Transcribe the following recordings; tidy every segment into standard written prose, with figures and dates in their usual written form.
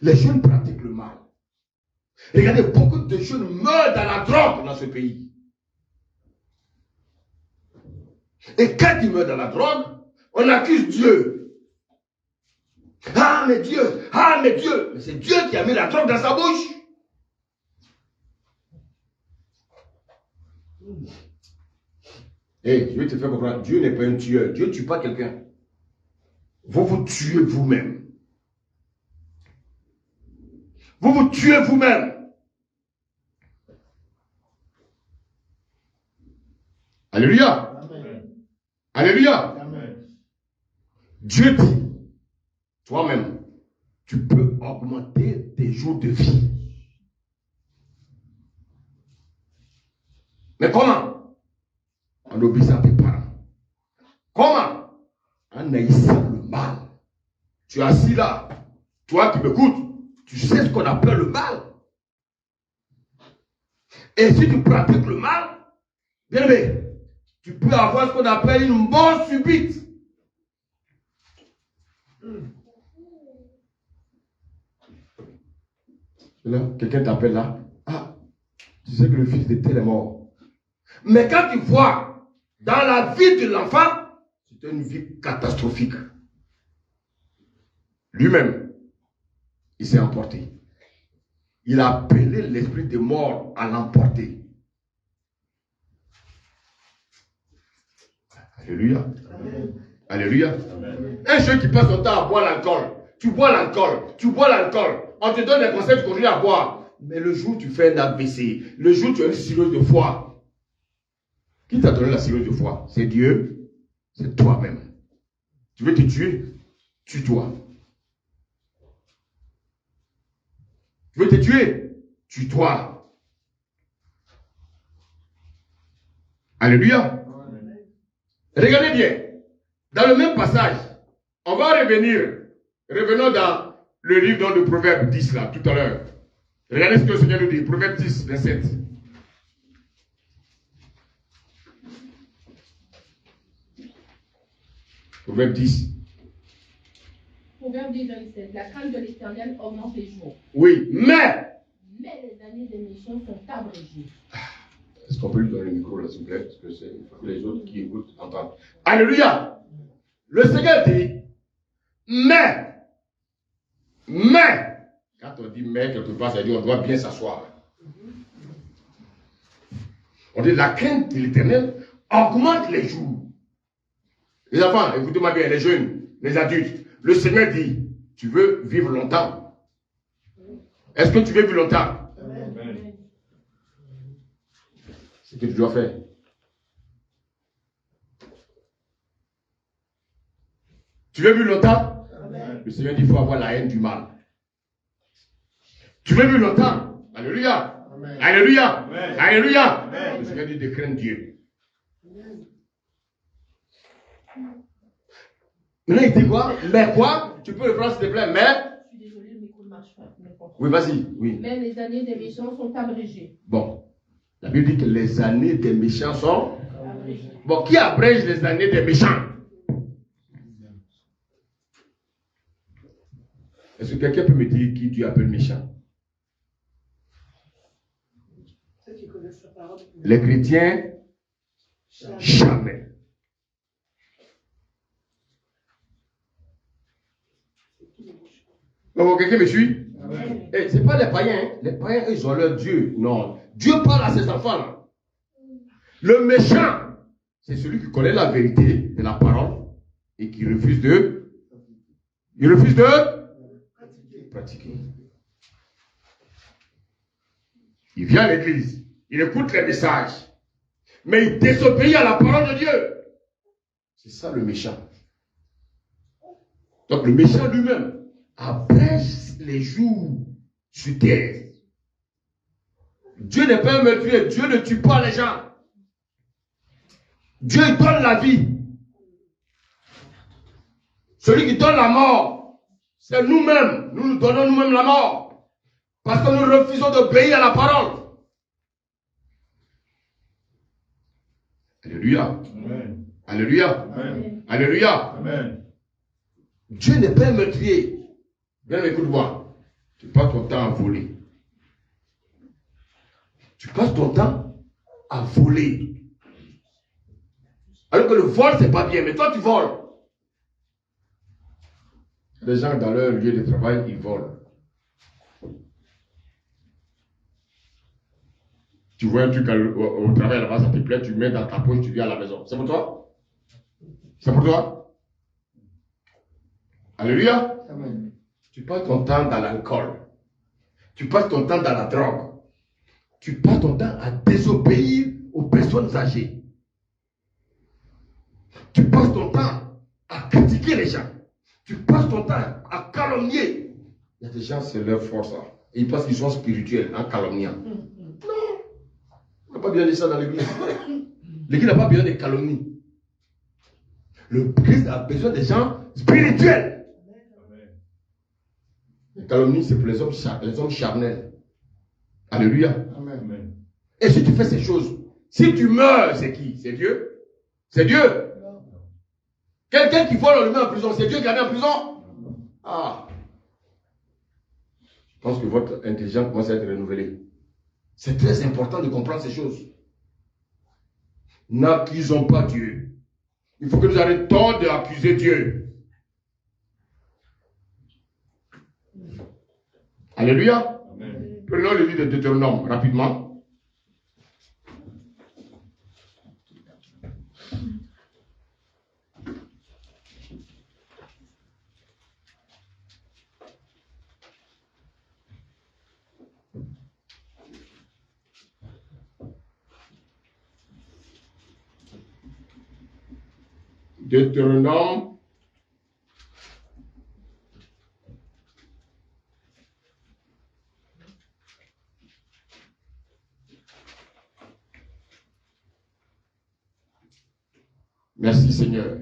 Les jeunes pratiquent le mal. Regardez, beaucoup de jeunes meurent dans la drogue dans ce pays. Et quand ils meurent dans la drogue, on accuse Dieu. Ah mais Dieu, ah mais Dieu. Mais c'est Dieu qui a mis la drogue dans sa bouche. Et je vais te faire comprendre, Dieu n'est pas un tueur. Dieu ne tue pas quelqu'un. Vous vous tuez vous-même. Vous vous tuez vous-même. Alléluia. Amen. Alléluia. Amen. Dieu dit, toi-même, tu peux augmenter tes jours de vie. Mais comment? En obéissant à tes parents. Comment? En haïssant le mal. Tu es assis là. Toi qui m'écoutes, tu sais ce qu'on appelle le mal. Et si tu pratiques le mal, bien aimé, tu peux avoir ce qu'on appelle une mort subite. Là, quelqu'un t'appelle là. Ah, tu sais que le fils de tel est mort. Mais quand tu vois dans la vie de l'enfant, c'est une vie catastrophique. Lui-même, il s'est emporté. Il a appelé l'esprit de mort à l'emporter. Alléluia. Amen. Alléluia. Amen. Un jeune qui passe son temps à boire l'alcool. Tu bois l'alcool. Tu bois l'alcool. On te donne des conseils, tu continues à boire. Mais le jour où tu fais un AVC, le jour où tu as une cirrhose de foie, qui t'a donné la cirrhose de foie? C'est Dieu, c'est toi-même. Tu veux te tuer? Tue-toi. Tu veux te tuer? Tue-toi. Alléluia. Regardez bien. Dans le même passage, on va revenir. Revenons dans le livre de Proverbe 10 là, tout à l'heure. Regardez ce que le Seigneur nous dit. Proverbe 10, 27. Proverbe 10. Proverbe 10, 27. La crainte de l'Éternel augmente les jours. Oui, mais les années des méchants sont abrégées. Est-ce qu'on peut lui donner le micro là, s'il vous plaît? Parce que c'est que les autres qui écoutent entendent. Alléluia! Le Seigneur dit, mais, quand on dit mais, quelque part, ça veut dire on doit bien s'asseoir. On dit la crainte de l'Éternel augmente les jours. Les enfants, écoutez-moi bien, les jeunes, les adultes. Le Seigneur dit, tu veux vivre longtemps. Est-ce que tu veux vivre longtemps? Amen. C'est ce que tu dois faire. Tu veux vivre longtemps? Amen. Le Seigneur dit, il faut avoir la haine du mal. Tu veux vivre longtemps? Alléluia. Amen. Alléluia. Amen. Alléluia. Amen. Le Seigneur dit de craindre Dieu. Amen. Maintenant, il dit quoi? Mais quoi? Tu peux le prendre, s'il te plaît, mais. Je suis désolé, le micro ne marche pas. Oui, vas-y. Oui. Mais les années des méchants sont abrégées. Bon. La Bible dit que les années des méchants sont abrégées. Bon, qui abrège les années des méchants? Est-ce que quelqu'un peut me dire qui Dieu appelle méchant? Ceux qui connaissent la parole. Les chrétiens, jamais. Donc, quelqu'un me suit? Et ce n'est pas les païens. Hein? Les païens, ils ont leur Dieu. Non. Dieu parle à ses enfants. Le méchant, c'est celui qui connaît la vérité de la parole et qui refuse de. Il refuse de pratiquer. Il vient à l'église. Il écoute les messages. Mais il désobéit à la parole de Dieu. C'est ça le méchant. Donc le méchant lui-même abrège les jours sur terre. Dieu n'est pas un meurtrier. Dieu ne tue pas les gens. Dieu donne la vie. Celui qui donne la mort, c'est nous-mêmes. Nous nous donnons nous-mêmes la mort. Parce que nous refusons d'obéir à la parole. Alléluia. Amen. Alléluia. Amen. Alléluia. Amen. Dieu n'est pas un meurtrier. Bien, écoute-moi. Tu passes ton temps à voler. Tu passes ton temps à voler. Alors que le vol, c'est pas bien, mais toi, tu voles. Les gens, dans leur lieu de travail, ils volent. Tu vois un truc au travail là-bas, ça te plaît, tu mets dans ta poche, tu viens à la maison. C'est pour toi? C'est pour toi? Alléluia. Amen. Tu passes ton temps dans l'alcool. Tu passes ton temps dans la drogue. Tu passes ton temps à désobéir aux personnes âgées. Tu passes ton temps à critiquer les gens. Tu passes ton temps à calomnier. Il y a des gens, c'est leur force. Hein. Et ils pensent qu'ils sont spirituels en calomniant. Non. On n'a pas besoin de ça dans l'église. L'église n'a pas besoin de calomnie. Le Christ a besoin des gens spirituels. Les calomnies, c'est pour les hommes charnels. Alléluia. Amen. Et si tu fais ces choses, si tu meurs, c'est qui? C'est Dieu? C'est Dieu. Quelqu'un qui vole, on le met en prison. C'est Dieu qui l'a mis en prison? Ah. Je pense que votre intelligence commence à être renouvelée. C'est très important de comprendre ces choses. N'accusons pas Dieu. Il faut que nous arrêtons d'accuser Dieu. Alléluia. Amen. Prenons le livre de Deutéronome rapidement. Deutéronome. Merci Seigneur.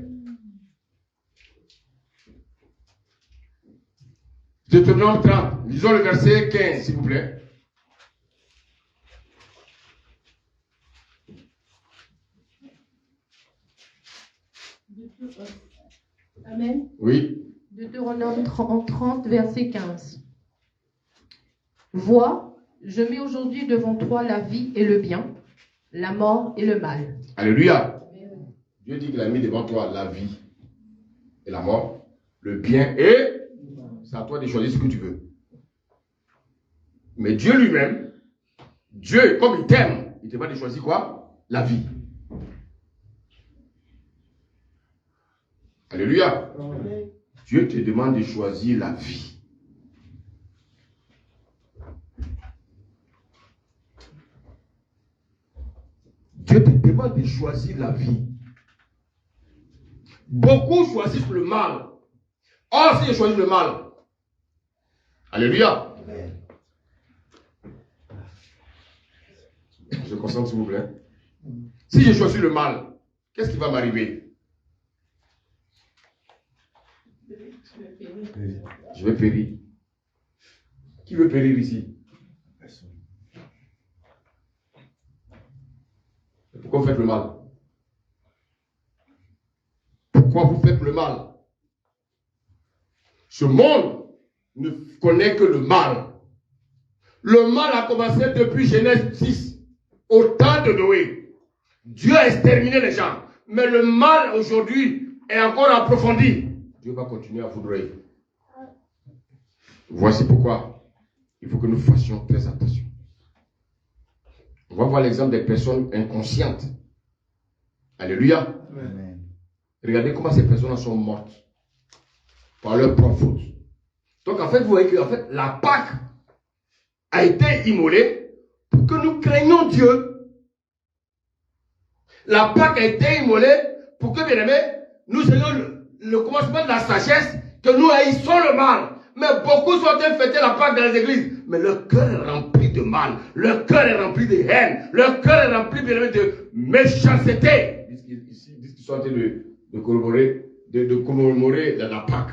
Deutéronome 30. Lisons le verset 15, s'il vous plaît. Amen. Oui. Deutéronome 30, verset 15. Vois, je mets aujourd'hui devant toi la vie et le bien, la mort et le mal. Alléluia. Dieu dit qu'il a mis devant toi la vie et la mort, le bien et c'est à toi de choisir ce que tu veux. Mais Dieu lui-même, Dieu, comme il t'aime, il te demande de choisir quoi? La vie. Alléluia. Dieu te demande de choisir la vie. Dieu te demande de choisir la vie. Beaucoup choisissent le mal. Or, si je choisis le mal, alléluia. Je concentre s'il vous plaît. Si je choisis le mal, qu'est-ce qui va m'arriver? Je vais périr. Qui veut périr ici? Pourquoi vous faites le mal? Pourquoi vous faites le mal? Ce monde ne connaît que le mal. Le mal a commencé depuis Genèse 6, au temps de Noé. Dieu a exterminé les gens. Mais le mal aujourd'hui est encore approfondi. Dieu va continuer à foudroyer. Voici pourquoi il faut que nous fassions très attention. On va voir l'exemple des personnes inconscientes. Alléluia. Amen. Regardez comment ces personnes sont mortes par leur propre faute. Donc en fait, vous voyez que la Pâque a été immolée pour que nous craignions Dieu. La Pâque a été immolée pour que, bien aimés, nous ayons le commencement de la sagesse, que nous haïssons le mal. Mais beaucoup sont fêter la Pâque dans les églises. Mais leur cœur est rempli de mal. Leur cœur est rempli de haine. Leur cœur est rempli, bien aimés, de méchanceté. Ils disent qu'ils sont en train de commémorer la Pâque.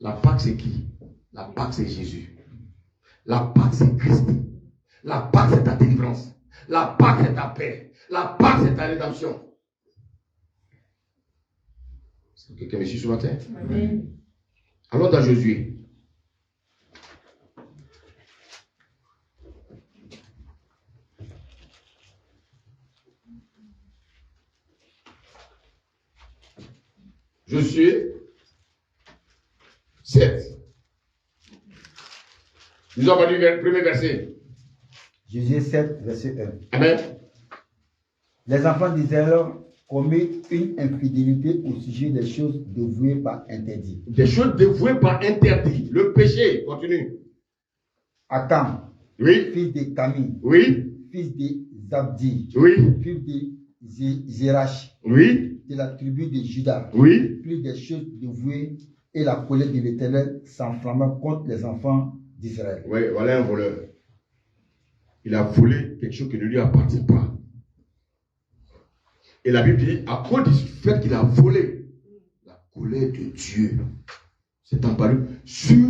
La Pâque, c'est qui? La Pâque, c'est Jésus. La Pâque, c'est Christ. La Pâque, c'est ta délivrance. La Pâque, c'est ta paix. La Pâque, c'est ta rédemption. Est-ce que quelqu'un me suit ce matin? Amen. Allons dans Josué. Josué 7. Nous avons lu le premier verset. Josué 7, verset 1. Amen. Les enfants d'Israël commettent une infidélité au sujet des choses dévouées par interdit. Des choses dévouées par interdit. Le péché, continue. Akam, Oui, fils de Kami, oui, fils de Zabdi, oui, fils de Zérach, oui, de la tribu de Juda, oui. plus des choses dévouées, et la colère de l'Éternel s'enflamma contre les enfants d'Israël. Oui, voilà un voleur. Il a volé quelque chose qui ne lui appartient pas. Et la Bible dit, à cause du fait qu'il a volé, la colère de Dieu s'est emparée sur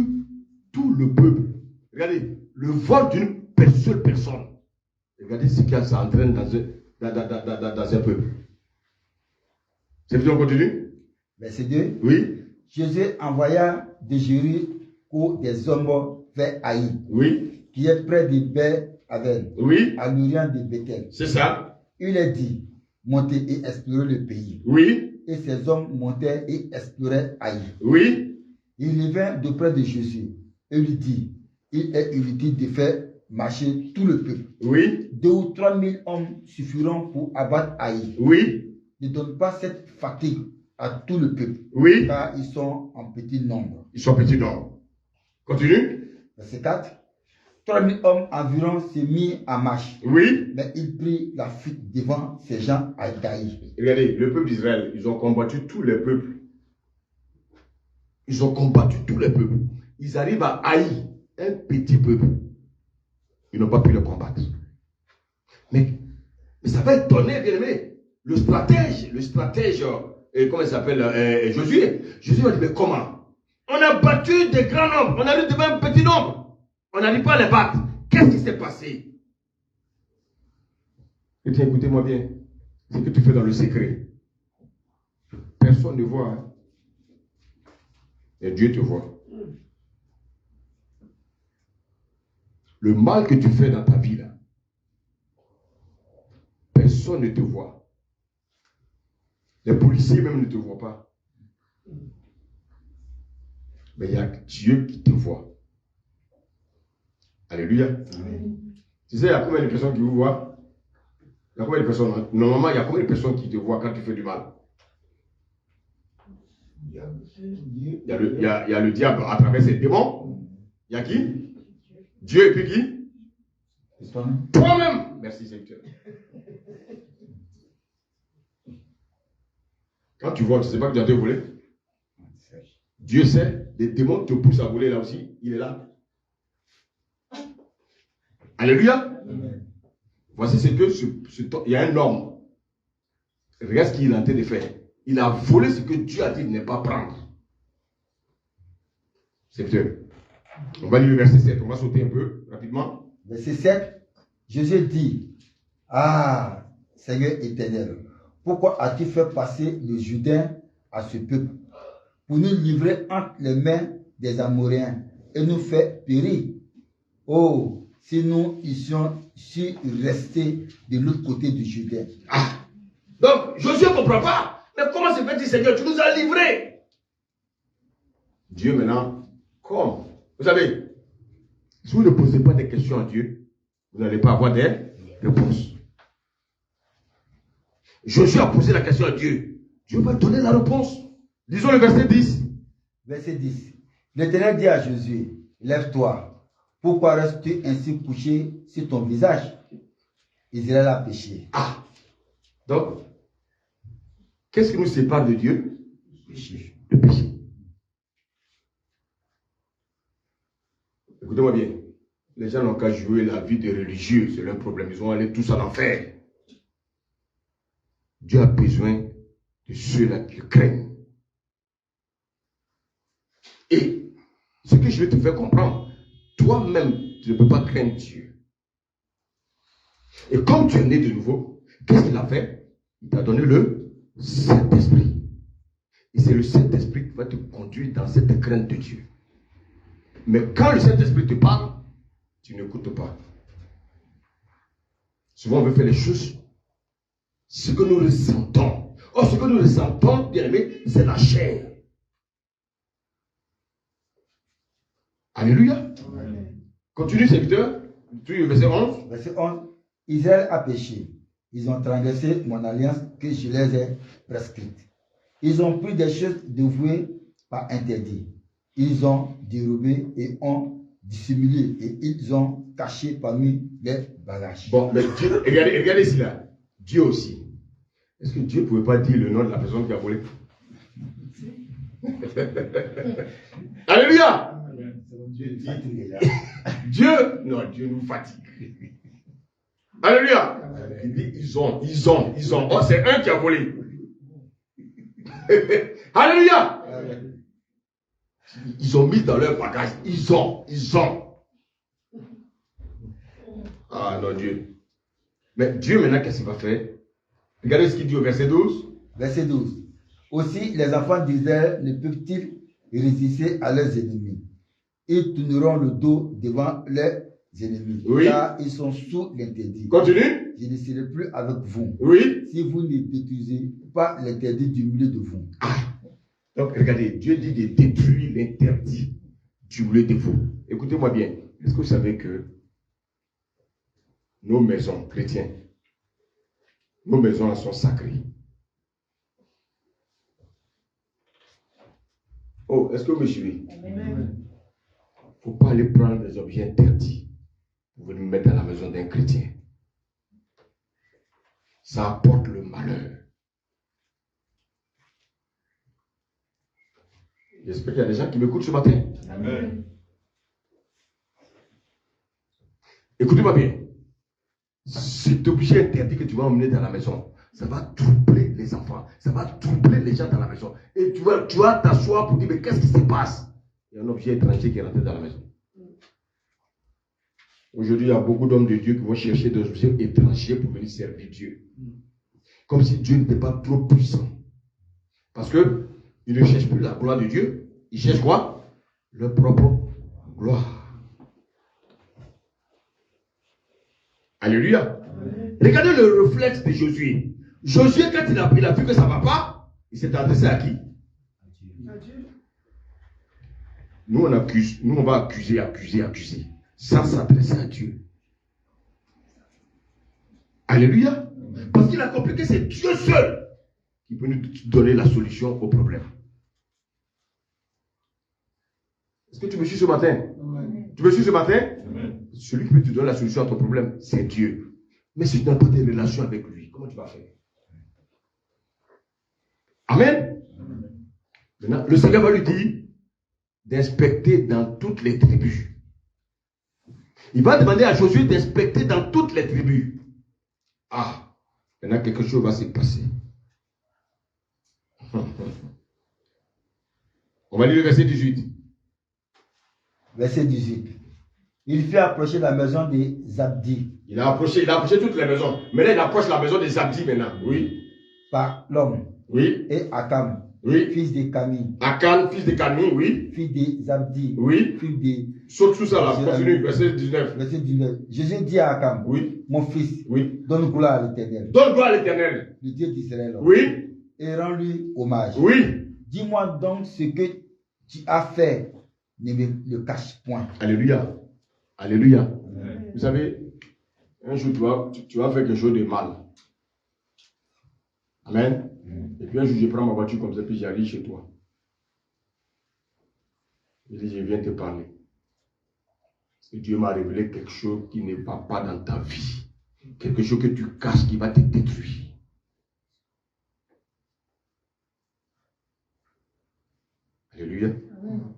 tout le peuple. Regardez, le vol d'une seule personne. Regardez ce qu'il s'entraîne dans un peuple. C'est bien, on continue? Verset 2. Oui, Josué envoya de Jéricho des hommes vers Haï, oui, qui est près de Beth-Aven, oui, à l'orient de Bethel. c'est ça. Il leur dit, montez et explorez le pays. Oui, Et ces hommes montaient et exploraient Haï. oui, Il vint de près de Josué et lui dit, il est inutile de faire marcher tout le peuple. oui, 2 ou 3 000 hommes suffiront pour abattre Haï. oui, Ne donne pas cette fatigue à tout le peuple, oui. car ils sont en petit nombre. Ils sont petits nombre. Continue. Verset 4. 3 000 hommes environ se mirent en marche, Oui. mais ils prirent la fuite devant ces gens à Haï. Regardez, le peuple d'Israël, ils ont combattu tous les peuples. Ils ont combattu tous les peuples. Ils arrivent à haïr un petit peuple. Ils n'ont pas pu le combattre. Mais ça va étonner, bien aimé. Le stratège, comment il s'appelle, Josué. Josué va dire, mais comment? On a battu des grands nombres, on arrive devant un petit nombre. On n'arrive pas à les battre. Qu'est-ce qui s'est passé? Et bien, écoutez-moi bien. Ce que tu fais dans le secret. Personne ne voit. Hein? Et Dieu te voit. Le mal que tu fais dans ta vie, là, personne ne te voit. Les policiers même ne te voient pas. Mais il y a Dieu qui te voit. Alléluia. Amen. Tu sais, il y a combien de personnes qui vous voient? Il y a combien de personnes? Normalement, il y a combien de personnes qui te voient quand tu fais du mal? Il y a le diable à travers ses démons. Il y a qui? Dieu et puis qui? Toi-même. Merci, Seigneur. Quand tu voles, tu ne sais pas que tu as été volé. Dieu sait, les démons te poussent à voler là aussi. Il est là. Alléluia. Amen. Voici ce que il y a un homme. Regarde ce qu'il est en train de faire. Il a volé ce que Dieu a dit de ne pas prendre. C'est vrai. On va lire le verset 7. On va sauter un peu rapidement. Verset 7. Jésus dit, ah, Seigneur éternel, pourquoi as-tu fait passer le Jourdain à ce peuple pour nous livrer entre les mains des Amoréens et nous faire périr? Oh, si nous étions restés de l'autre côté du Jourdain. Ah, donc Josué ne comprend pas. Mais comment se fait-il, Seigneur, tu nous as livrés? Dieu maintenant, comme, vous savez, si vous ne posez pas des questions à Dieu, vous n'allez pas avoir des réponses. Josué a posé la question à Dieu. Dieu va donner la réponse. Lisons le verset 10. Verset 10. L'Éternel dit à Josué, lève-toi. Pourquoi restes-tu ainsi couché sur ton visage? Israël a péché. Ah. Donc, qu'est-ce qui nous sépare de Dieu? Péché. Le péché. Écoutez-moi bien. Les gens n'ont qu'à jouer la vie de religieux. C'est leur problème. Ils vont aller tous en enfer. Dieu a besoin de ceux-là qui le craignent. Et ce que je vais te faire comprendre, toi-même, tu ne peux pas craindre Dieu. Et comme tu es né de nouveau, qu'est-ce qu'il a fait? Il t'a donné le Saint-Esprit. Et c'est le Saint-Esprit qui va te conduire dans cette crainte de Dieu. Mais quand le Saint-Esprit te parle, tu n'écoutes pas. Souvent, on veut faire les choses, ce que nous ressentons. Or, ce que nous ressentons, bien aimé, c'est la chair. Alléluia. Continue, serviteur. Verset 11. Verset 11. Israël a péché. Ils ont transgressé mon alliance que je les ai prescrite. Ils ont pris des choses dévouées par interdit. Ils ont dérobé et ont dissimulé et ils ont caché parmi les bagages. Bon, mais Dieu, regardez ici là. Dieu aussi. Est-ce que Dieu ne pouvait pas dire le nom de la personne qui a volé? Alléluia. Dieu, non, Dieu nous fatigue. Alléluia. Il dit, ils ont. Oh, c'est un qui a volé. Alléluia. Ils ont mis dans leur bagage. Ils ont. Ah non, Dieu. Mais Dieu, maintenant, qu'est-ce qu'il va faire? Regardez ce qu'il dit au verset 12. Verset 12. Aussi, les enfants d'Israël ne peuvent-ils résister à leurs ennemis? Ils tourneront le dos devant leurs ennemis, oui, car ils sont sous l'interdit. Continue. Je ne serai plus avec vous. Oui. Si vous ne détruisez pas l'interdit du milieu de vous. Ah. Donc, regardez, Dieu dit de détruire l'interdit du milieu de vous. Écoutez-moi bien. Est-ce que vous savez que nos maisons chrétiennes, nos maisons elles sont sacrées? Oh, est-ce que vous me suivez? Il ne faut pas aller prendre des objets interdits pour venir mettre dans la maison d'un chrétien. Ça apporte le malheur. J'espère qu'il y a des gens qui m'écoutent ce matin. Amen. Écoutez-moi bien. Cet objet interdit que tu vas emmener dans la maison, ça va troubler les enfants, ça va troubler les gens dans la maison. Et tu vas t'asseoir pour dire, mais qu'est-ce qui se passe? Il y a un objet étranger qui est rentré dans la maison. Aujourd'hui, il y a beaucoup d'hommes de Dieu qui vont chercher des objets étrangers pour venir servir Dieu. Comme si Dieu n'était pas trop puissant. Parce que ils ne cherchent plus la gloire de Dieu. Ils cherchent quoi? Leur propre gloire. Alléluia. Regardez le réflexe de Josué. Josué, quand il a vu que ça ne va pas, il s'est adressé à qui? À Dieu. Nous, on va accuser. Sans s'adresser à Dieu. Alléluia. Parce qu'il a compris que c'est Dieu seul qui peut nous donner la solution au problème. Est-ce que tu me suis ce matin? Amen. Tu me suis ce matin? Amen. Celui qui peut te donner la solution à ton problème, c'est Dieu. Mais si tu n'as pas de relation avec lui, comment tu vas faire? Amen. Amen. Maintenant, le Seigneur va lui dire d'inspecter dans toutes les tribus. Il va demander à Josué d'inspecter dans toutes les tribus. Ah, maintenant quelque chose va se passer. On va lire le verset 18. Verset 18. Il fit approcher la maison des Zabdi. Il a approché toutes les maisons. Maintenant, il approche la maison des Zabdi maintenant. Oui. Par l'homme. Oui. Et Akam. Oui. Fils de Kami. Akan, fils de Kami, oui. Fils de Zabdi. Oui. Fils de... Saute tout ça là, continue, verset 19. Verset 19. Jésus dit à Akam. Oui. Mon fils. Oui. Donne gloire à l'Éternel. Donne gloire à l'Éternel. Le Dieu d'Israël. Oui. Et rends-lui hommage. Oui. Dis-moi donc ce que tu as fait. Ne me le cache point. Alléluia. Alléluia. Amen. Vous savez, un jour tu vas faire quelque chose de mal. Amen. Et puis un jour je prends ma voiture comme ça, puis j'arrive chez toi. Je dis, je viens te parler. Parce que Dieu m'a révélé quelque chose qui ne va pas dans ta vie. Quelque chose que tu caches qui va te détruire. Alléluia. Amen.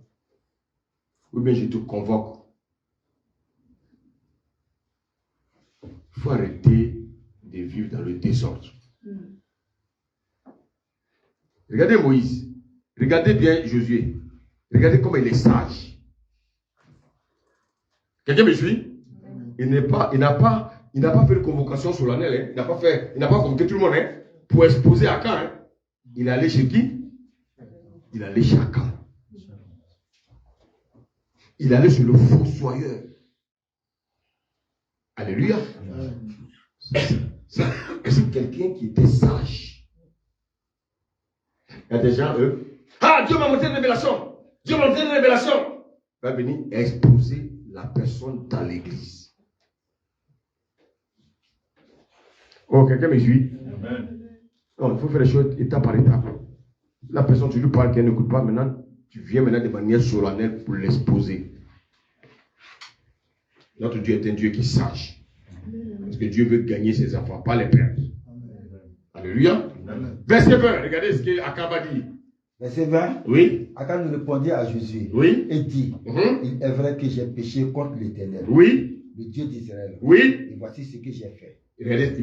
Ou bien je te convoque. Il faut arrêter de vivre dans le désordre. Regardez Moïse. Regardez bien Josué. Regardez comment il est sage. Quelqu'un me suit? Il n'a pas fait une convocation solennelle. Hein. Il n'a pas convoqué tout le monde pour exposer Akan. Hein. Il est allé chez qui? Il est allé chez Akan. Il est allé sur le fossoyeur. Alléluia. C'est quelqu'un qui était sage. Il y a des gens, eux, ah, Dieu m'a montré une révélation. Dieu m'a montré une révélation. Il va venir exposer la personne dans l'église. Oh, quelqu'un me suit? Non, il faut faire les choses étape par étape. La personne, tu lui parles qu'elle n'écoute pas, maintenant, tu viens maintenant de manière solennelle pour l'exposer. Notre Dieu est un Dieu qui sache. Parce que Dieu veut gagner ses enfants, pas les perdre. Alléluia. Verset 20, regardez ce qu'Akab a dit. Verset 20. Oui. Akab nous répondit à Josué. Oui. Et dit, il est vrai que j'ai péché contre l'Éternel. Oui. Le Dieu d'Israël. Oui. Et voici ce que j'ai fait. Regardez,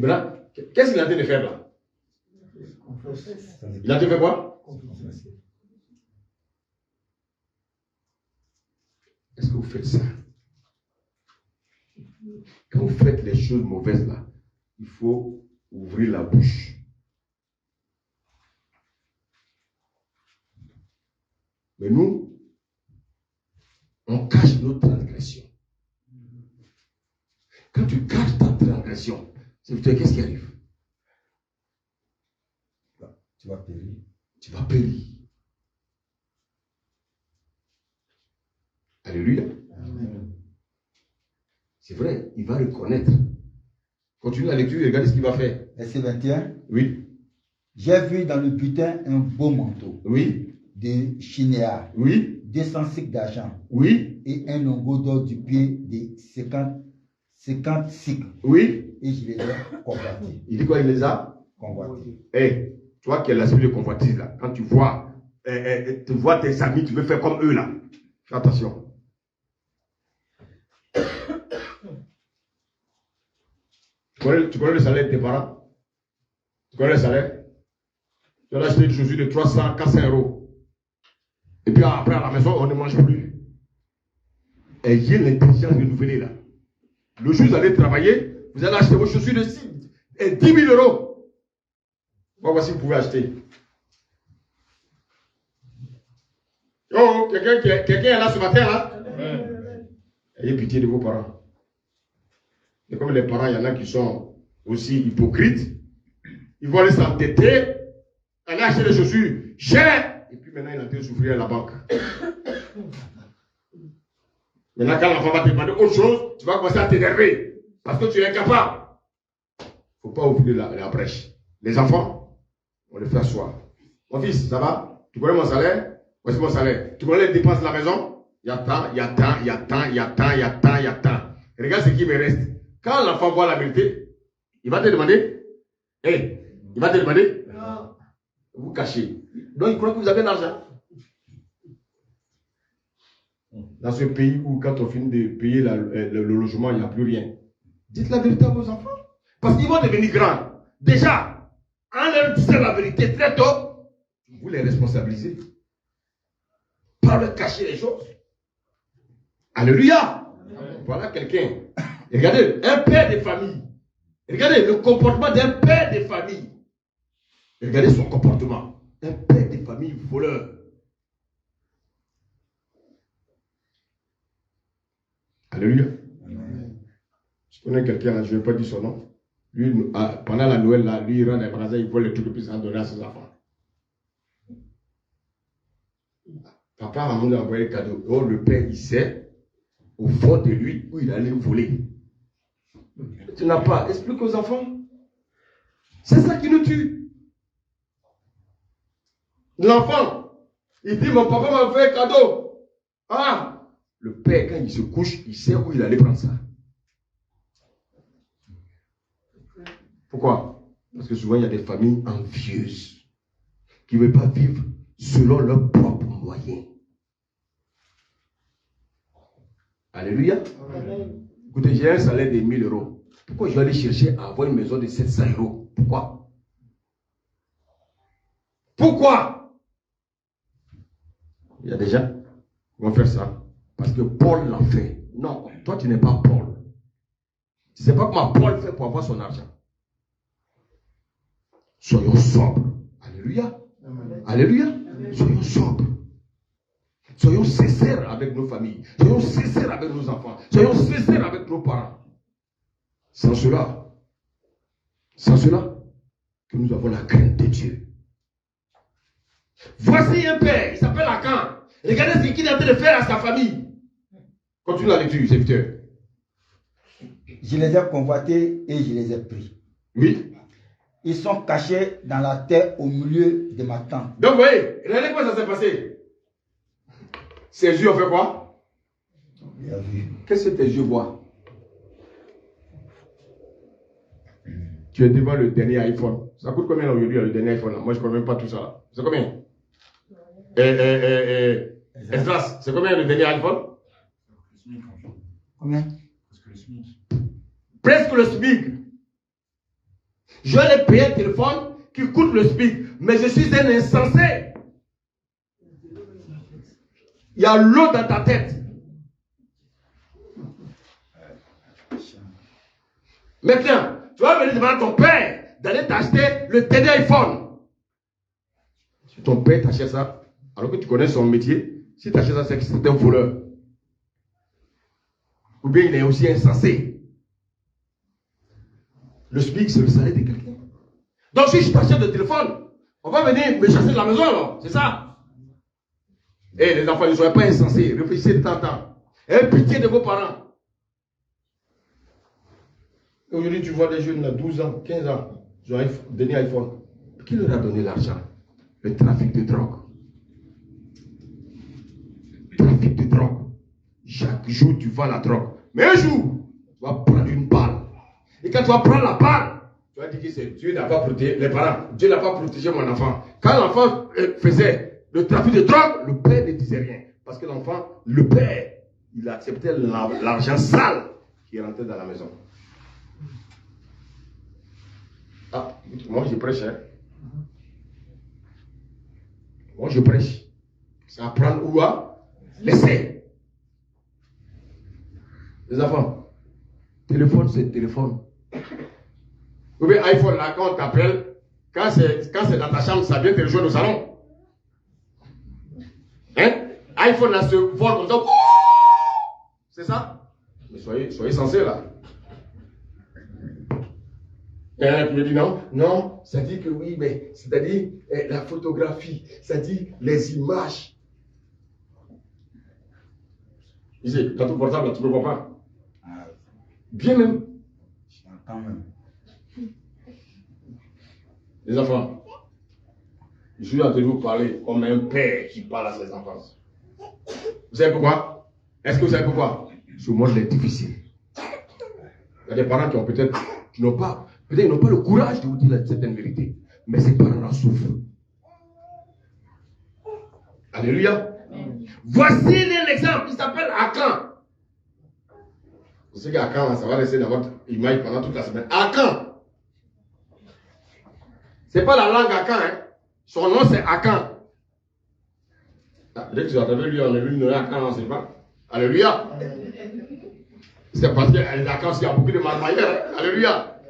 qu'est-ce qu'il a en train de faire là? Il a en train de faire quoi? Est-ce que vous faites ça? Quand vous faites les choses mauvaises là, il faut ouvrir la bouche. Mais nous, on cache nos transgressions. Quand tu caches ta transgression, qu'est-ce qui arrive? Tu vas périr. Tu vas périr. Alléluia. Amen. C'est vrai, il va reconnaître. Continue la lecture et regardez ce qu'il va faire. Verset 21. Oui. J'ai vu dans le butin un beau manteau. Oui. De chinéa. Oui. 200 cycles d'argent. Oui. Et un lingot d'or du pied de 50 cycles. Oui. Et je les ai convoités. Il dit quoi? Il les a convoités. Hey, toi qui as l'esprit de convoitise là, quand tu vois tes amis, tu veux faire comme eux là. Fais attention. Tu connais le salaire de tes parents? Tu connais le salaire? Tu as acheté une chaussure de 300, 400 euros. Et puis après à la maison, on ne mange plus. Ayez l'intelligence renouvelée là. Le jour où vous allez travailler, vous allez acheter vos chaussures de 10 000 euros. Voici vous pouvez acheter. Oh, quelqu'un est là ce matin là? Ayez pitié de vos parents. Et comme les parents, il y en a qui sont aussi hypocrites, ils vont aller s'entêter, aller acheter des chaussures chères, et puis maintenant il est en train de souffrir à la banque. Maintenant, quand l'enfant va te demander autre chose, tu vas commencer à t'énerver, parce que tu es incapable. Il ne faut pas ouvrir la brèche. Les enfants, on les fait asseoir. Mon fils, ça va? Tu connais mon salaire? Voici mon salaire. Tu connais les dépenses de la maison? Il y a tant, il y a tant, il y a tant, il y a tant, il y a tant, il y a tant. Regarde ce qui me reste. Quand l'enfant voit la vérité, il va te demander. Hey, il va te demander. Non. Vous cachez. Donc il croit que vous avez de l'argent. Dans ce pays où quand on finit de payer le logement, il n'y a plus rien. Dites la vérité à vos enfants. Parce qu'ils vont devenir grands. Déjà, en leur disant la vérité très tôt, vous les responsabilisez. Pas leur cacher les choses. Alléluia. Amen. Voilà quelqu'un. Regardez, un père de famille. Regardez le comportement d'un père de famille. Regardez son comportement. Un père de famille voleur. Alléluia. Amen. Je connais quelqu'un, je ne vais pas dire son nom. Lui, pendant la Noël, là, lui, il rentre dans les magasins, il vole les trucs et puis il s'en donne à ses enfants. Papa, maman lui a envoyé le cadeau. Oh, le père, il sait, au fond de lui, où il allait voler. Tu n'as pas. Explique aux enfants. C'est ça qui nous tue. L'enfant, il dit, mon papa m'a fait un cadeau. Ah! Le père, quand il se couche, il sait où il allait prendre ça. Pourquoi? Parce que souvent, il y a des familles envieuses qui ne veulent pas vivre selon leurs propres moyens. Alléluia. Amen. Écoutez, j'ai un salaire de 1000 euros. Pourquoi je vais aller chercher à avoir une maison de 700 euros? Pourquoi? Pourquoi? Il y a des gens qui vont faire ça. Parce que Paul l'a fait. Non, toi tu n'es pas Paul. Tu ne sais pas comment Paul fait pour avoir son argent. Soyons sobres. Alléluia. Amen. Alléluia. Amen. Soyons sobres. Soyons sincères avec nos familles. Soyons sincères avec nos enfants. Soyons sincères avec nos parents. Sans cela, que nous avons la crainte de Dieu. Voici un père, il s'appelle Akan. Regardez ce qu'il est en train de faire à sa famille. Continue la lecture, serviteur. Je les ai convoités et je les ai pris. Oui. Ils sont cachés dans la terre au milieu de ma tente. Donc, vous voyez, regardez comment ça s'est passé. Ses yeux ont fait quoi? Bien vu. Qu'est-ce que tes yeux voient? Tu es devant le dernier iPhone. Ça coûte combien aujourd'hui le dernier iPhone? Moi, je ne connais même pas tout ça. C'est combien? Esdras, c'est combien le dernier iPhone? Combien? Presque le SMIC. Je l'ai payé un téléphone qui coûte le SMIC. Mais je suis un insensé. Il y a l'eau dans ta tête. Maintenant, tu vas venir demander à ton père d'aller t'acheter le dernier iPhone. Si ton père t'achète ça, alors que tu connais son métier, si tu achètes ça, c'est que c'est un voleur. Ou bien il est aussi insensé. Le SMIC, c'est le salaire de quelqu'un. Donc si je t'achète le téléphone, on va venir me chasser de la maison alors. C'est ça. Et les enfants, ne soyez pas insensés. Réfléchissez de temps en temps. Ayez pitié de vos parents. Aujourd'hui, tu vois des jeunes là, 12 ans, 15 ans, ils ont donné iPhone. Qui leur a donné l'argent? Le trafic de drogue. Trafic de drogue. Chaque jour, tu vois la drogue. Mais un jour, tu vas prendre une balle. Et quand tu vas prendre la balle, tu vas dire que c'est Dieu n'a pas protégé les parents. Dieu n'a pas protégé mon enfant. Quand l'enfant faisait le trafic de drogue, le père ne disait rien. Parce que l'enfant, le père, il acceptait l'argent sale qui rentrait dans la maison. Ah, moi je prêche, hein. Moi je prêche. Ça apprend où à laisser. Les enfants, téléphone c'est téléphone. Ou bien iPhone là, quand on t'appelle, quand c'est dans ta chambre, ça vient te rejoindre au salon. Hein? iPhone là se vole comme ça. C'est ça? Mais soyez sensés là. Il y en a qui me disent non, non, ça dit que oui, mais c'est-à-dire la photographie, ça dit les images. Ici, dans ton portable, tu ne me vois pas. Bien même. J'entends même. Les enfants, je suis en train de vous parler comme un père qui parle à ses enfants. Vous savez pourquoi? Est-ce que vous savez pourquoi? Ce monde est difficile. Il y a des parents qui ont peut-être, ils n'ont pas le courage de vous dire certaines vérités. Mais ces parents-là souffrent. Alléluia. Voici un exemple, il s'appelle Akan. Vous savez qu'Akan, ça va rester dans votre image pendant toute la semaine. Akan. Ce n'est pas la langue Akan, hein. Son nom c'est Akan. Dès que tu as lu, on a vu le nom Akan, on ne sait pas. Alléluia. C'est parce qu'il y a beaucoup de marmailleurs. Hein? Alléluia.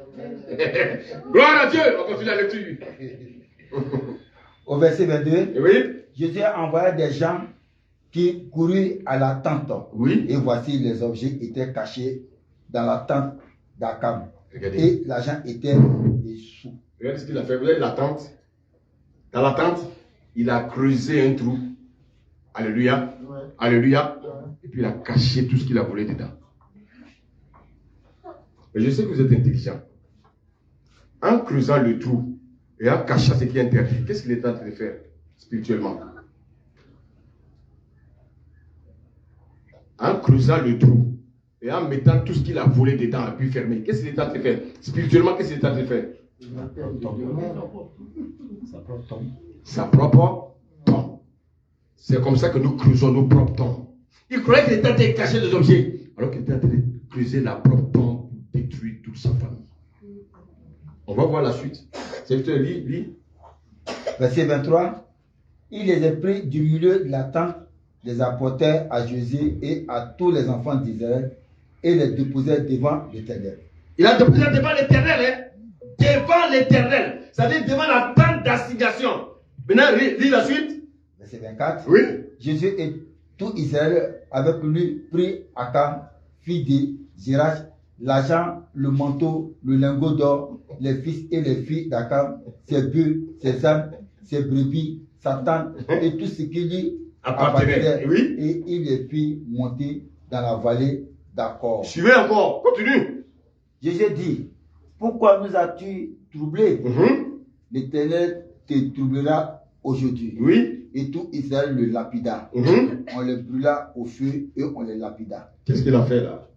Gloire à Dieu. On continue la lecture. Au verset 22, Oui. Jésus a envoyé des gens qui coururent à la tente. Oui. Et voici, les objets étaient cachés dans la tente d'Akam. Regardez. Et l'argent était dessous. Regardez ce qu'il a fait. Vous voyez la tente. Dans la tente, il a creusé un trou. Alléluia. Ouais. Alléluia. Ouais. Et puis il a caché tout ce qu'il a volé dedans. Mais je sais que vous êtes intelligent. En creusant le trou et en cachant ce qui est interdit, qu'est-ce qu'il est en train de faire spirituellement? En creusant le trou et en mettant tout ce qu'il a volé dedans et puis fermé, qu'est-ce qu'il est en train de faire? Spirituellement, qu'est-ce qu'il est en train de faire? Sa propre tombe. C'est comme ça que nous creusons nos propres tombes. Il croyait qu'il était en train de cacher des objets, alors qu'il était en train de creuser la propre tombe pour détruire toute sa famille. On va voir la suite. C'est lis. Verset 23. Il les a pris du milieu de la tente, les apportèrent à Josué et à tous les enfants d'Israël et les déposèrent devant l'Éternel. Il a déposé devant l'Éternel, hein? Devant l'Éternel. C'est-à-dire devant la tente d'assignation. Maintenant, lis la suite. Verset 24. Oui. Josué et tout Israël avec lui prit Akam, fils de Zirach, l'argent, le manteau, le lingot d'or, les fils et les filles d'Akam, ses bœufs, ses ânes, ses brebis, sa tente et tout ce qui lui appartenait. Oui. Et il les fit monter dans la vallée d'Accord. Suivez encore, continue. Jésus dit, pourquoi nous as-tu troublés? L'Éternel te troublera aujourd'hui. Oui. Et tout Israël le lapida. On les brûla au feu et on les lapida. Qu'est-ce qu'il a fait là?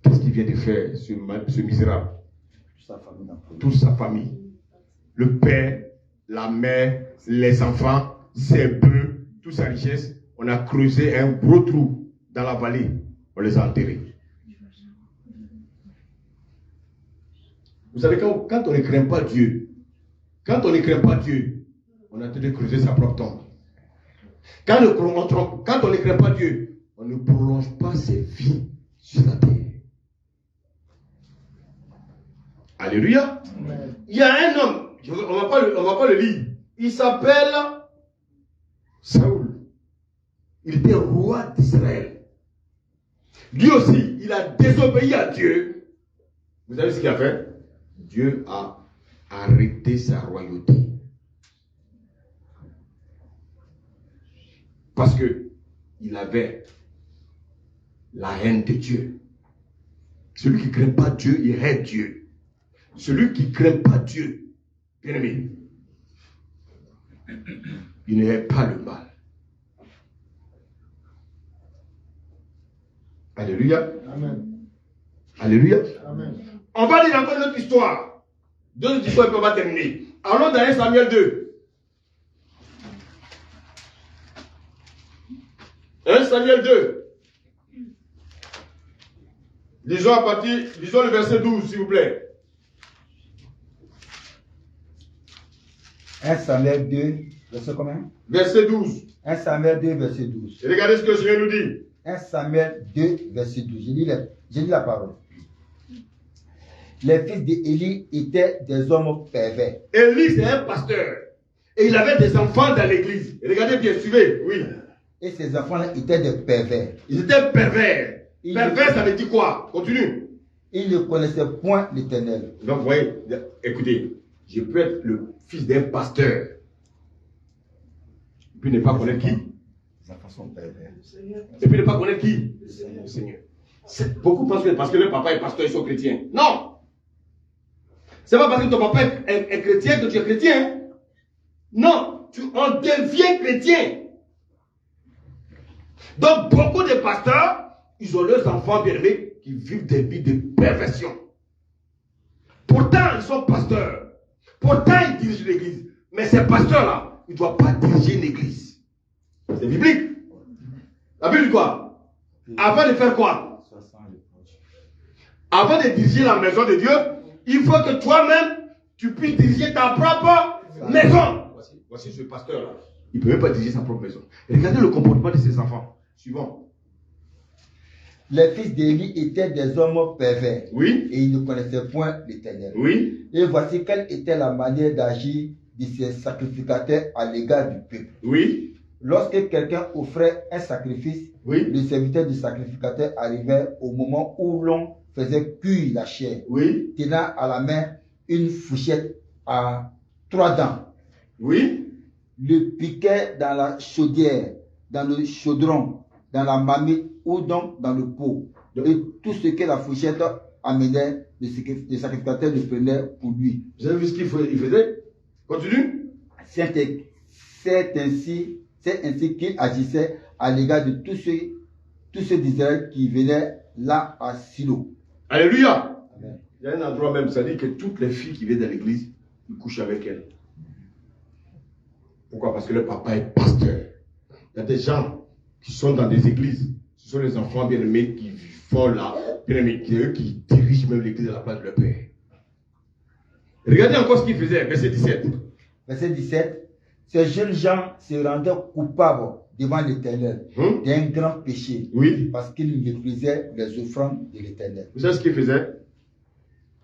Qu'est-ce qu'il vient de faire, ce misérable? Toute sa famille. Le père, la mère, les enfants, ses bœufs, toute sa richesse. On a creusé un gros trou dans la vallée. On les a enterrés. Vous savez, quand on ne craint pas Dieu, on est en train de creuser sa propre tombe. Quand on ne craint pas Dieu, on ne prolonge pas ses vies sur la terre. Alléluia. Amen. Il y a un homme, on ne va pas le lire. Il s'appelle Saoul. Il était roi d'Israël. Lui aussi, il a désobéi à Dieu. Vous savez ce qu'il a fait? Dieu a arrêté sa royauté. Parce que il avait la haine de Dieu. Celui qui ne craint pas Dieu, il hait Dieu. Celui qui ne craint pas Dieu, bien aimé, il ne hait pas le mal. Alléluia. Amen. Alléluia. Amen. On va lire encore une autre histoire. Deux autres histoires et puis on va terminer. Allons dans 1 Samuel 2. 1 Samuel 2. Lisons le verset 12, s'il vous plaît. 1 Samuel 2, verset combien? Verset 12. 1 Samuel 2, verset 12. Et regardez ce que je viens de nous dire. 1 Samuel 2, verset 12. J'ai lu la parole. Les fils d'Élie étaient des hommes pervers. Élie, c'est un pasteur. Et il avait des enfants dans l'église. Et regardez bien, suivez. Oui. Et ces enfants-là étaient des pervers. Ils étaient pervers. Pervers, ça veut dire quoi? Continue. Ils ne connaissaient point l'Éternel. Donc, vous voyez, écoutez, je peux être le fils d'un pasteur. Et puis ne pas connaître qui? Les enfants sont pervers. Et puis ne pas connaître qui? Le Seigneur. Beaucoup pensent que parce que le papa est pasteur, ils sont chrétiens. Non! C'est pas parce que ton papa est chrétien que tu es chrétien. Non! On devient chrétien. Donc, beaucoup de pasteurs, ils ont leurs enfants bien-aimés qui vivent des vies de perversion. Pourtant, ils sont pasteurs. Pourtant, ils dirigent l'église. Mais ces pasteurs-là, ils ne doivent pas diriger une église. C'est biblique. La Bible dit quoi? Avant de faire quoi? Avant de diriger la maison de Dieu, il faut que toi-même, tu puisses diriger ta propre maison. Voici ce pasteur-là. Il ne peut même pas diriger sa propre maison. Et regardez le comportement de ses enfants. Suivant. Les fils d'Élie étaient des hommes pervers. Oui. Et ils ne connaissaient point l'Éternel. Oui. Et voici quelle était la manière d'agir de ces sacrificateurs à l'égard du peuple. Oui. Lorsque quelqu'un offrait un sacrifice, oui, le serviteur du sacrificateur arrivait au moment où l'on faisait cuire la chair, oui, tenant à la main une fourchette à 3 dents. Oui. Le piquait dans la chaudière, dans le chaudron, dans la marmite ou donc dans le pot. Et tout ce que la fourchette amenait, le sacrificateur le prenait pour lui. Vous avez vu ce qu'il faisait? Continue. C'est ainsi qu'il agissait à l'égard de tous ceux d'Israël qui venaient là à Silo. Alléluia. Amen. Il y a un endroit même, ça dit que toutes les filles qui viennent dans l'église, ils couchent avec elles. Pourquoi? Parce que le papa est pasteur. Il y a des gens qui sont dans des églises. Ce sont les enfants bien-aimés qui font là, bien-aimés, qui dirigent même l'église à la place de leur père. Regardez encore ce qu'il faisait, verset 17. Verset 17. Ces jeunes gens se rendaient coupables devant l'Éternel d'un grand péché. Oui. Parce qu'ils méprisaient les offrandes de l'Éternel. Vous savez ce qu'ils faisaient?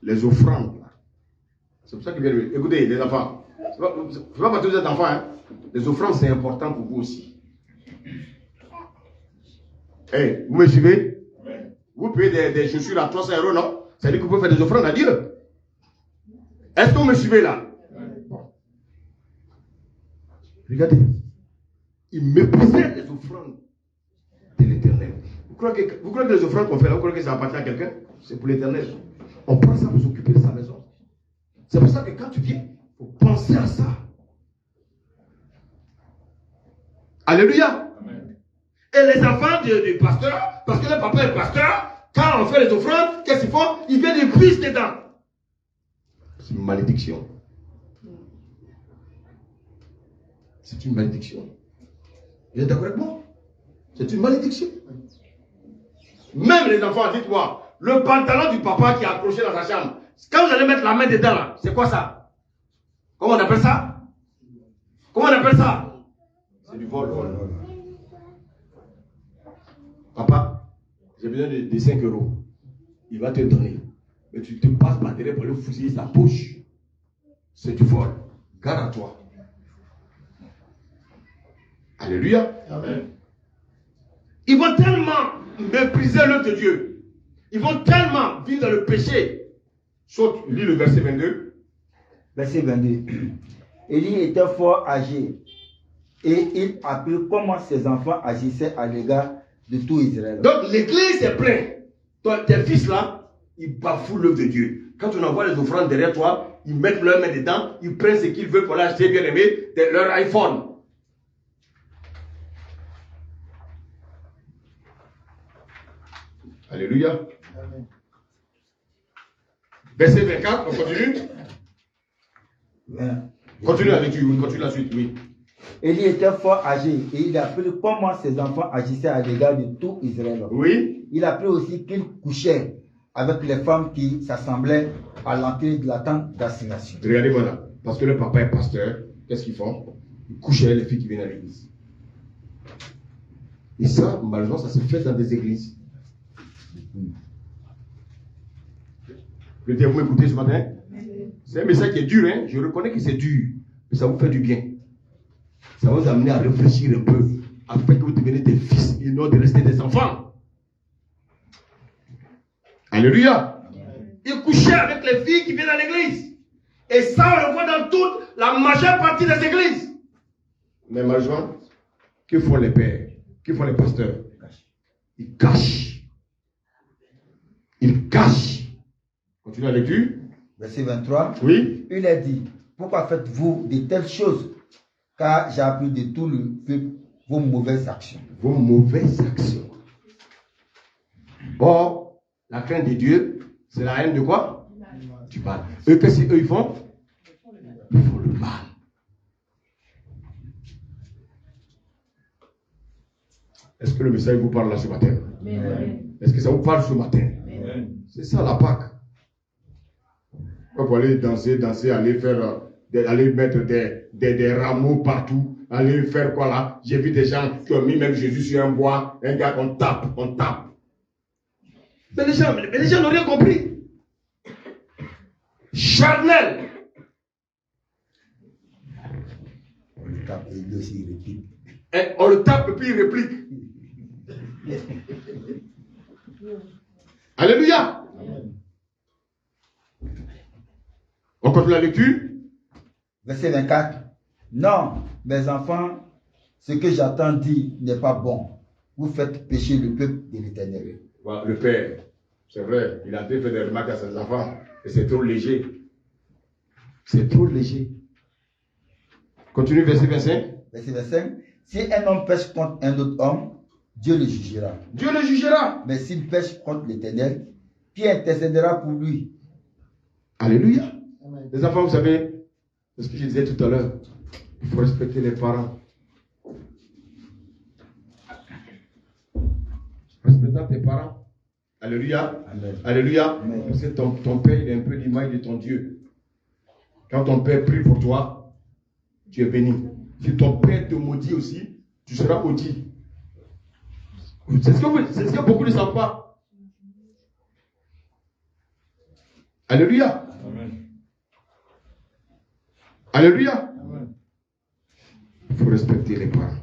Les offrandes. C'est pour ça qu'ils viennent. Écoutez, les enfants. C'est pas parce que vous êtes enfants. Hein. Les offrandes, c'est important pour vous aussi. Hey, vous me suivez? Oui. Vous payez des chaussures à 300 €, non? Ça veut dire que vous pouvez faire des offrandes à Dieu. Est-ce que vous me suivez là? Oui. Bon. Regardez. Ils méprisaient les offrandes de l'Éternel. Vous croyez que les offrandes qu'on fait là, vous croyez que ça appartient à quelqu'un? C'est pour l'Éternel. On prend ça pour s'occuper de sa maison. C'est pour ça que quand tu viens, il faut penser à ça. Alléluia. Amen. Et les enfants du pasteur, parce que le papa est pasteur, quand on fait les offrandes, qu'est-ce qu'ils font? Ils viennent et puissent dedans. C'est une malédiction. C'est une malédiction. Vous êtes d'accord avec moi? C'est une malédiction. Même les enfants, dites-moi, le pantalon du papa qui est accroché dans sa chambre, quand vous allez mettre la main dedans, là, c'est quoi ça? Comment on appelle ça? Comment on appelle ça? C'est du vol. Papa, j'ai besoin de 5 euros. Il va te donner. Mais tu te passes par derrière pour le fusiller sa poche. C'est du vol. Garde à toi. Alléluia. Amen. Ils vont tellement mépriser l'œuvre de Dieu. Ils vont tellement vivre dans le péché. Saute, lis le verset 22. Verset 22. Élie était fort âgé et il apprit comment ses enfants agissaient à l'égard de tout Israël. Donc l'église est pleine. Tes fils là, ils bafouent l'œuvre de Dieu. Quand on envoie les offrandes derrière toi, ils mettent leurs mains dedans, ils prennent ce qu'ils veulent pour l'acheter, bien aimé, leur iPhone. Alléluia. Amen. Verset 24, on continue. Continue la lecture, continue la suite, oui. Élie était fort âgé et il apprit comment ses enfants agissaient à l'égard de tout Israël. Oui. Il apprit aussi qu'il couchait avec les femmes qui s'assemblaient à l'entrée de la tente d'assignation. Regardez voilà, parce que le papa est pasteur, qu'est-ce qu'ils font? Ils couchent avec les filles qui viennent à l'église. Et ça, malheureusement, ça se fait dans des églises. Le diable, vous m'écoutez ce matin? C'est un message qui est dur, hein? Je reconnais que c'est dur, mais ça vous fait du bien. Ça va vous amener à réfléchir un peu, afin que vous deveniez des fils et non de rester des enfants. Alléluia. Ils couchaient avec les filles qui viennent à l'église. Et ça, on le voit dans toute la majeure partie des églises. Mais malheureusement, que font les pères? Que font les pasteurs? Ils cachent. Ils cachent. Continue la lecture. Verset 23. Oui. Il a dit, pourquoi faites-vous de telles choses? Car j'ai appris de tout le peuple vos mauvaises actions. Vos mauvaises actions. Or, la crainte de Dieu, c'est la haine de quoi? Du mal. Eux, qu'est-ce qu'eux ils font? Ils font le mal. Est-ce que le message vous parle là ce matin? Est-ce que ça vous parle ce matin? C'est ça la Pâque. Vous allez danser, aller faire, aller mettre des rameaux partout, aller faire quoi là? J'ai vu des gens qui ont mis même Jésus sur un bois, un gars on tape. Mais les gens n'ont rien compris. Charnel. On le tape et lui aussi il réplique. Et on le tape et puis il réplique. Alléluia. On continue la lecture. Verset 24. Non, mes enfants, ce que j'attends dire n'est pas bon. Vous faites pécher le peuple de l'Éternel. Le père, c'est vrai, il a fait des remarques à ses enfants. Et c'est trop léger. C'est trop léger. Continue verset 25. Verset 25. Si un homme pêche contre un autre homme, Dieu le jugera. Dieu le jugera. Mais s'il pêche contre l'Éternel, qui intercédera pour lui? Alléluia. Amen. Les enfants, vous savez, c'est ce que je disais tout à l'heure. Il faut respecter les parents. Respectant tes parents. Alléluia. Amen. Alléluia. Amen. Parce que ton père, il est un peu l'image de ton Dieu. Quand ton père prie pour toi, tu es béni. Si ton père te maudit aussi, tu seras maudit. C'est ce que beaucoup ne savent pas. Alléluia. Amen. Alléluia. Amen. Il faut respecter les parents.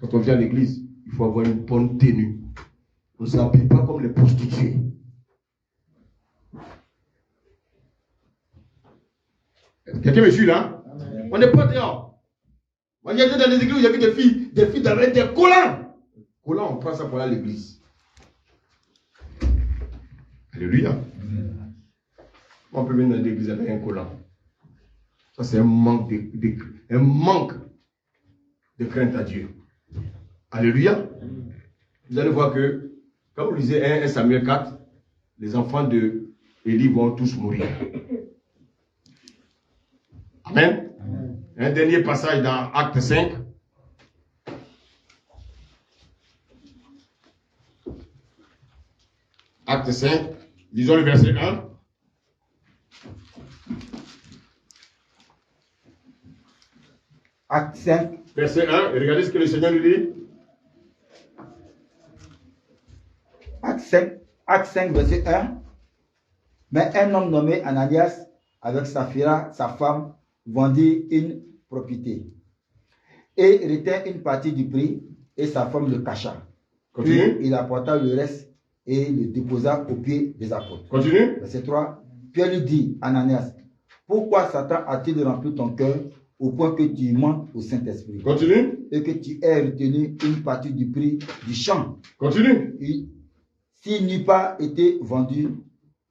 Quand on vient à l'église, il faut avoir une bonne tenue. On ne s'habille pas comme les prostituées. Quelqu'un me suit là? On n'est pas dehors. Moi, j'ai été dans des églises où il y avait des filles avec des collants. Collants, on prend ça pour aller à l'église. Alléluia. On peut venir dans l'église avec un collant. Ça, c'est un manque de crainte à Dieu. Alléluia. Vous allez voir que, quand vous lisez 1 Samuel 4, les enfants de Élie vont tous mourir. Amen. Un dernier passage dans Acte 5. Acte 5, disons le verset 1. Acte 5. Verset 1, et regardez ce que le Seigneur nous dit. Acte 5, verset 1. Mais un homme nommé Ananias, avec Saphira, sa femme, vendit une propriété et retint une partie du prix, et sa femme le cacha. Continue. Puis il apporta le reste et le déposa aux pieds des apôtres. Continue. Verset 3. Pierre lui dit, Ananias, pourquoi Satan a-t-il rempli ton cœur au point que tu mentes au Saint-Esprit Continue. et que tu aies retenu une partie du prix du champ? Continue. S'il n'eût pas été vendu,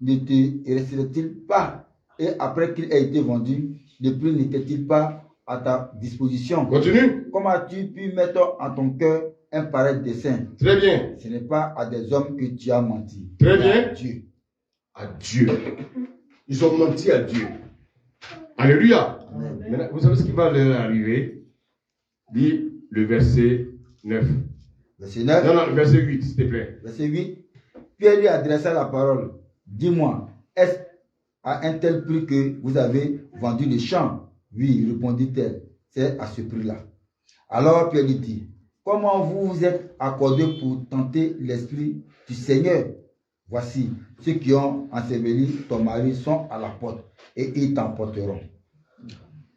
ne te resterait-il pas? Et après qu'il ait été vendu, le prix n'était-il pas à ta disposition? Continue. Comment as-tu pu mettre en ton cœur un pareil dessein? Très bien. Ce n'est pas à des hommes que tu as menti. Très mais bien. à Dieu. À Dieu. Ils ont menti à Dieu. Alléluia. Maintenant, vous savez ce qui va leur arriver? Dis le verset 9. Verset 9. Non, le verset 8, s'il te plaît. Verset 8. Pierre lui adressa la parole. Dis-moi, est-ce à un tel prix que vous avez vendu les champs? Oui, répondit-elle, c'est à ce prix-là. Alors Pierre lui dit, comment vous vous êtes accordé pour tenter l'esprit du Seigneur? Voici, ceux qui ont enseveli ton mari sont à la porte et ils t'emporteront.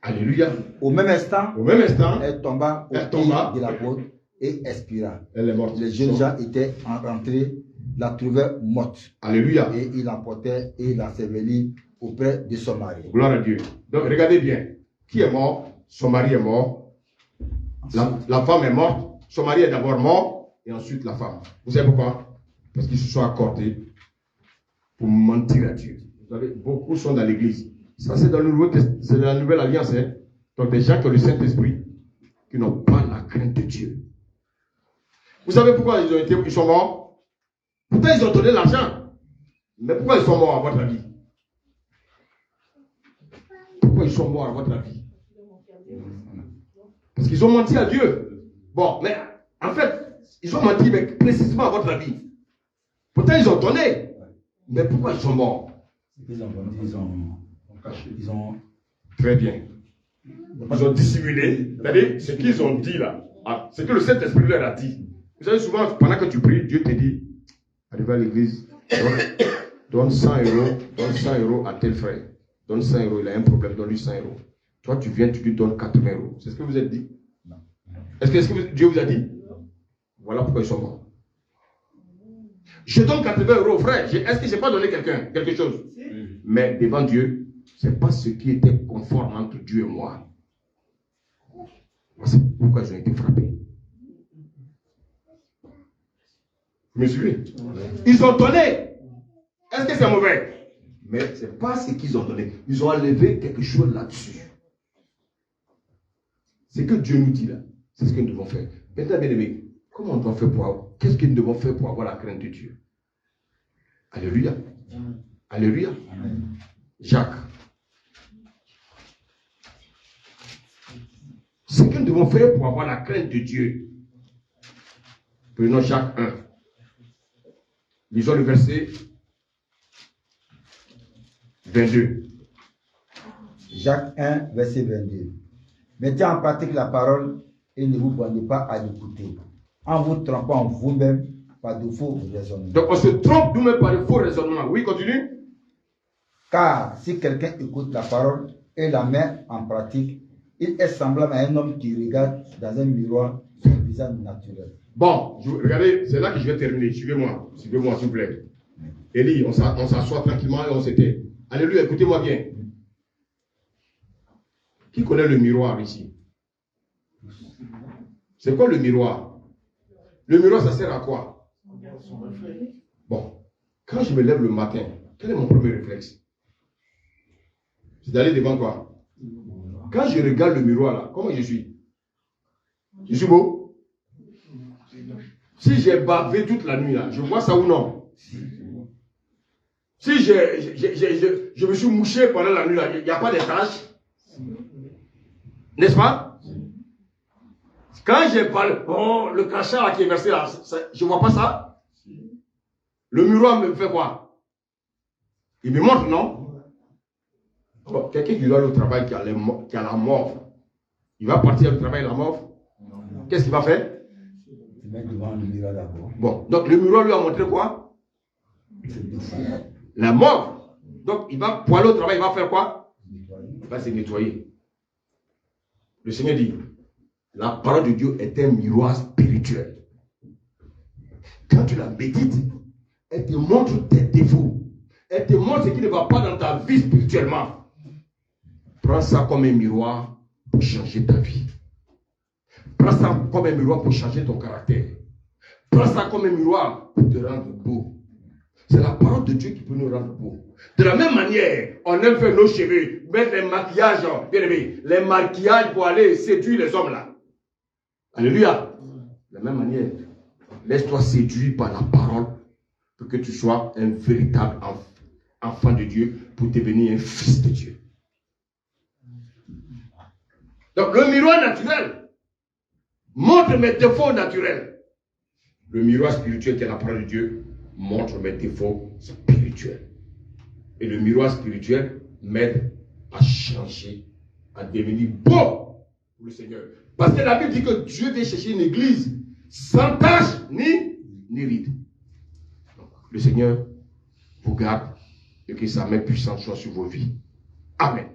Alléluia. Au même instant, elle tomba au pied de la porte et expira. Elle est morte. Les jeunes gens étaient rentrés, la trouvaient morte. Alléluia. Et ils l'emportaient et l'ensevelirent auprès de son mari. Gloire à Dieu. Donc regardez bien. Qui est mort? Son mari est mort. La femme est morte. Son mari est d'abord mort et ensuite la femme. Vous savez pourquoi? Parce qu'ils se sont accordés pour mentir à Dieu. Vous savez, beaucoup sont dans l'église. Ça, c'est dans la nouvelle alliance. Hein? Donc, des gens qui ont le Saint-Esprit, qui n'ont pas la crainte de Dieu. Vous savez pourquoi ils sont morts? Pourtant, ils ont donné l'argent. Mais pourquoi ils sont morts, à votre avis? Pourquoi ils sont morts, à votre avis? Parce qu'ils ont menti à Dieu. Bon, mais en fait, ils ont menti, mais précisément à votre avis. Pourtant, ils ont donné. Mais pourquoi ils sont morts? Ils ont Très bien. Ils ont dissimulé. C'est-à-dire, ce qu'ils ont dit là, c'est que le Saint-Esprit leur a dit. Vous savez, souvent, pendant que tu pries, Dieu te dit, arrive à l'église, donne 100 euros, donne 100 euros à tel frère. Donne 100 euros, il a un problème, donne-lui 100 euros. Toi, tu viens, tu lui donnes 80 euros. C'est ce que vous êtes dit? Non. Est-ce que Dieu vous a dit? Voilà pourquoi ils sont morts. Je donne 80 euros, frère. Est-ce que je n'ai pas donné quelque chose? Mais devant Dieu, ce n'est pas ce qui était conforme entre Dieu et moi. C'est pourquoi ils ont été frappés. Vous me suivez? Ils ont donné. Est-ce que c'est mauvais? Mais ce n'est pas ce qu'ils ont donné. Ils ont enlevé quelque chose là-dessus. C'est que Dieu nous dit là. C'est ce que nous devons faire. Maintenant, bien aimé, comment on doit faire pour avoir? Qu'est-ce que nous devons faire pour avoir la crainte de Dieu? Alléluia. Alléluia. Amen. Jacques. Ce que nous devons faire pour avoir la crainte de Dieu. Prenons Jacques 1. Lisons le verset 22. Jacques 1, verset 22. Mettez en pratique la parole et ne vous bornez pas à l'écouter, en vous trompant vous-même par de faux raisonnements. Donc on se trompe nous-mêmes par de faux raisonnements. Oui, continue. Car si quelqu'un écoute la parole et la met en pratique, il est semblable à un homme qui regarde dans un miroir son visage naturel. Bon, regardez, c'est là que je vais terminer. Suivez-moi, s'il vous plaît. Élie, on s'assoit tranquillement et on s'était. Alléluia, écoutez-moi bien. Qui connaît le miroir ici? C'est quoi le miroir? Le miroir, ça sert à quoi? Bon, quand je me lève le matin, quel est mon premier réflexe? C'est d'aller devant quoi? Quand je regarde le miroir là, comment je suis? Je suis beau? Si j'ai bavé toute la nuit là, je vois ça ou non? Si je me suis mouché pendant la nuit là, il n'y a pas de taches? N'est-ce pas? Quand j'ai parlé, oh, le crachat là qui est versé là, je ne vois pas ça? Le miroir me fait quoi? Il me montre, non? Bon, quelqu'un qui doit aller au travail qui a la morve, il va partir au travail la morve. Qu'est-ce qu'il va faire? Il met devant le miroir d'abord. Bon, donc le miroir lui a montré quoi? La morve. Donc il va pour aller au travail, il va faire quoi? Il va se nettoyer. Le Seigneur dit, la parole de Dieu est un miroir spirituel. Quand tu la médites, elle te montre tes défauts. Elle te montre ce qui ne va pas dans ta vie spirituellement. Prends ça comme un miroir pour changer ta vie. Prends ça comme un miroir pour changer ton caractère. Prends ça comme un miroir pour te rendre beau. C'est la parole de Dieu qui peut nous rendre beaux. De la même manière, on aime faire nos cheveux, mettre les maquillages, bien aimé, les maquillages pour aller séduire les hommes là. Alléluia. De la même manière, laisse-toi séduire par la parole pour que tu sois un véritable enfant de Dieu pour devenir un fils de Dieu. Donc le miroir naturel montre mes défauts naturels. Le miroir spirituel qui est la parole de Dieu montre mes défauts spirituels. Et le miroir spirituel m'aide à changer, à devenir beau pour le Seigneur. Parce que la Bible dit que Dieu vient chercher une église sans tache ni ride. Donc, le Seigneur vous garde et que sa main puissante soit sur vos vies. Amen.